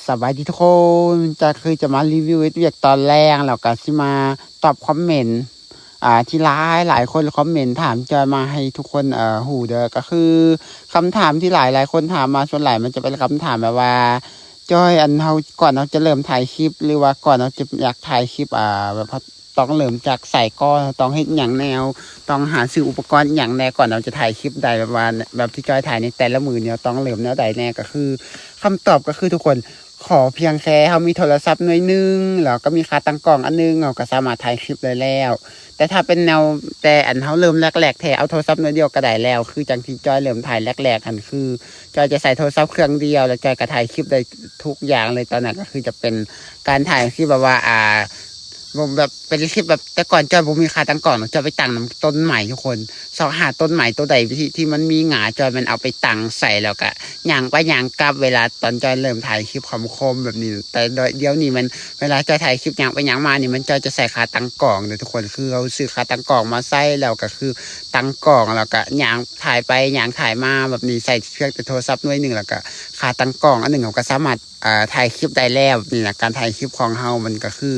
สบายดีทุกคนจะคือจะมารีวิวเวียกตอนแรกแล้วก็สิมาตอบคอมเมนต์ที่หลายคนคอมเมนต์ถามจอยมาให้ทุกคนหูเด้อก็คือคำถามที่หลายคนถามมาส่วนใหญ่มันจะเป็นคำถามแบบว่าจอยอันเฮาก่อนเราจะเริ่มถ่ายคลิปหรือว่าก่อนเราจะอยากถ่ายคลิปแบบต้องเริ่มจากใส่ก้อนต้องเฮ็ดอย่างแนวต้องหาซื้ออุปกรณ์อย่างแนวก่อนเราจะถ่ายคลิปใดแบบว่าแบบที่จอยถ่ายในแต่ละมือเนี่ยต้องเริ่มแนวใดแน่ก็คือคำตอบก็คือทุกคนขอเพียงแค่เขามีโทรศัพท์หน่วยนึงแล้วก็มีขาตั้งกล้องอันนึงเราก็สามารถถ่ายคลิปได้แล้วแต่ถ้าเป็นแนวแต่อันเขาเริ่มแรกๆแท้เอาโทรศัพท์หน่วยเดียวก็ได้แล้วคือจังที่จอยเริ่มถ่ายแรกๆอันคือจอยจะใส่โทรศัพท์เครื่องเดียวแล้วจอยก็ถ่ายคลิปได้ทุกอย่างเลยตอนนั้นก็คือจะเป็นการถ่ายที่แบบว่าผมแบบเป็นคลิปแบบแต่ก่อนจอยผมมีขาตั้งก่อนจอยไปตั้งต้นใหม่ทุกคนสองหาต้นใหม่ตัวใดที่มันมีหงาจอยมันเอาไปตั้งใส่แล้วก็ย่างไปย่างกลับเวลาตอนจอยเริ่มถ่ายคลิปคมแบบนี้แต่เดี๋ยวนี้มันเวลาจอยถ่ายคลิปย่างไปย่างมานี่มันจอยจะใส่ขาตั้งกล่องเลยทุกคนคือเราซื้อขาตั้งกล่องมาใส่แล้วก็คือตั้งกล่องแล้วก็ย่างถ่ายไปย่างถ่ายมาแบบนี้ใส่เครื่องโทรศัพท์หน่วยหนึ่งแล้วก็ขาตั้งกล่องอันหนึ่งเราก็สามารถถ่ายคลิปได้แล้วนี่แหละการถ่ายคลิปของเฮามันก็คือ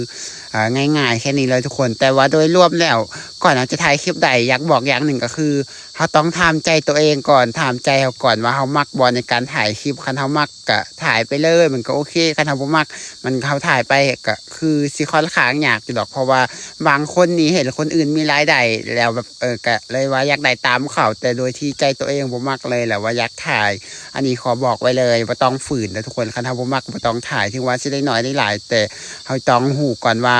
ง่ายๆแค่นี้เลยทุกคนแต่ว่าโดยรวมแล้วก่อนเราจะถ่ายคลิปใดอยากบอกอย่างหนึ่งก็คือเขาต้องทำใจตัวเองก่อนทำใจเขาก่อนว่าเขามักบอลในการถ่ายคลิปคันเขามักก็ถ่ายไปเลยมันก็โอเคคันเขาบ่มักมันเขาถ่ายไปก็คือสิค่อนข้างยากอยู่ดอกเพราะว่าบางคนนี่เห็นคนอื่นมีรายได้แล้วแบบก็เลยว่าอยากได้ตามเขาแต่โดยที่ใจตัวเองบ่มักเลยแหละว่าอยากถ่ายอันนี้ขอบอกไว้เลยว่าต้องฝืนนะทุกคนคันเขาบ่มักบ่ต้องถ่ายถึงว่าสิได้น้อยได้หลายแต่เขาต้องหูก่อนว่า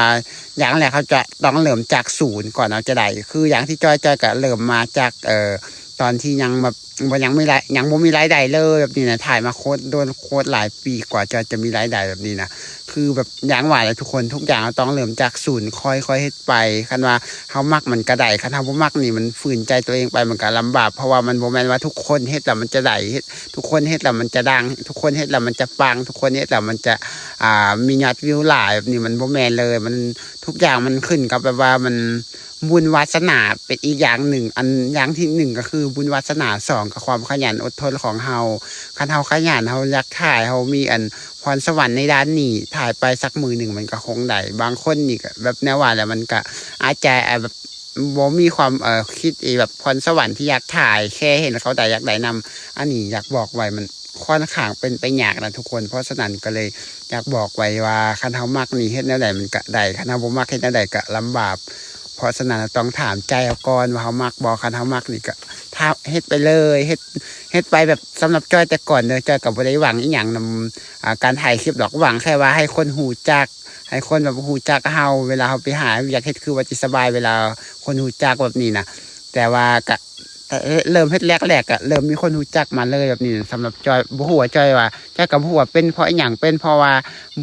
อย่างแรกเขาจะต้องเริ่มจากศูนย์ก่อนเราจะได้คืออย่างที่จอยก็เริ่มมาจากตอนที่ยังแบบยังไม่ยังบ่มีรายได้เลยแบบนี้นะถ่ายมาโดนโคตรหลายปีกว่าจะมีรายได้แบบนี้นะคือแบบอย่างว่าเลยทุกคนทุกอย่างเราต้องเริ่มจากศูนย์ค่อยๆเฮ็ดไปคันว่าเขามักมันก็ได้คันเขาบ่มักนี่มันฝืนใจตัวเองไปมันก็ลำบากเพราะว่ามันบ่แม่นว่าทุกคนเฮ็ดแล้วมันจะได้เฮ็ดทุกคนเฮ็ดแล้วมันจะดังทุกคนเฮ็ดแล้วมันจะปังทุกคนเฮ็ดแล้วมันจะมียอดวิวหลายแบบนี้มันบ่แม่นเลยมันทุกอย่างมันขึ้นกับแบบว่ามันบุญวาสนาเป็นอีกอย่างหนึ่งอันอย่างที่หนึ่งก็คือบุญวาสนาสองกับความขยันอดทนของเฮาคันเฮาขยันเฮาอยากถ่ายเฮามีพรสวรรค์ในด้านนี้ถ่ายไปสักมือหนึ่งมันก็คงได้บางคนนี่ก็แบบแนวว่าแล้วมันก็อาจจะแบบบ่มีความคิดแบบพรสวรรค์ที่อยากถ่ายแค่เห็นเขาแต่อยากได้นำอันนี้อยากบอกไว้มันค่อนข้างเป็นไปยากนะทุกคนเพราะฉะนั้นก็เลยอยากบอกไว้ว่าคันเฮามักนี่เฮ็ดแนวใดมันก็ได้คันเฮาบ่มักเฮ็ดแนวใดก็ลำบากเพราะฉะนั้นต้องถามใจเอาก่อนว่าเขามักบ่คันเขามักนี่ก็ถ้าเฮ็ดไปเลยเฮ็ดไปแบบสำหรับจอยแต่ก่อนเนอะจอยก็บ่ได้หวังอีหยังนำการถ่ายคลิปดอกหวังแค่ว่าให้คนหูจักให้คนแบบหูจักเฮาเวลาเฮาไปหาอยากเฮ็ดคือว่าสิสบายเวลาคนหูจักแบบนี้นะแต่ว่าก็เริ่มเฮ็ดแรกๆก็เริ่มมีคนรู้จักมาเลยแบบนี้สำหรับจอยบ่ฮู้ว่าจอยว่าจอยก็บ่ฮู้ว่าเป็นเพราะอีหยังเป็นเพราะว่า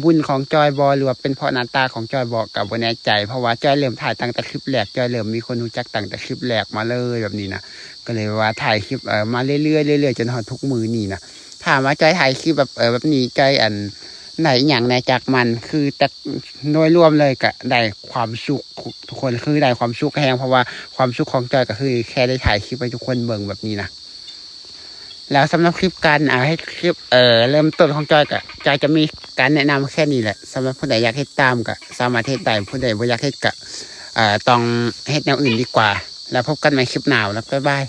บุญของจอยบ่หรือว่าเป็นเพราะหน้าตาของจอยบ่ก็บ่แน่ใจเพราะว่าจอยเริ่มถ่ายตั้งแต่คลิปแรกจอยเริ่มมีคนรู้จักตั้งแต่คลิปแรกมาเลยแบบนี้นะก็เลยว่าถ่ายคลิปมาเรื่อยๆเรื่อยๆจนฮอดทุกมื้อนี้นะถามว่าจอยถ่ายคลิปแบบนี้จอยไหนอย่างในจากมันคือแต่โดยรวมเลยก็ได้ความสุขทุกคนคือได้ความสุขแฮงเพราะว่าความสุขของจอยก็คือแค่ได้ถ่ายคลิปให้ทุกคนเบิ่งแบบนี้นะแล้วสำหรับคลิปการให้คลิปเริ่มต้นของจอยก็จอยจะมีการแนะนำแค่นี้แหละสำหรับผู้ใดอยากเฮ็ดตามก็สามารถเฮ็ดได้ผู้ใดบ่อยากเฮ็ดก็ต้องเฮ็ดแนวอื่นดีกว่าแล้วพบกันใหม่คลิปหน้าแล้วบ๊ายบาย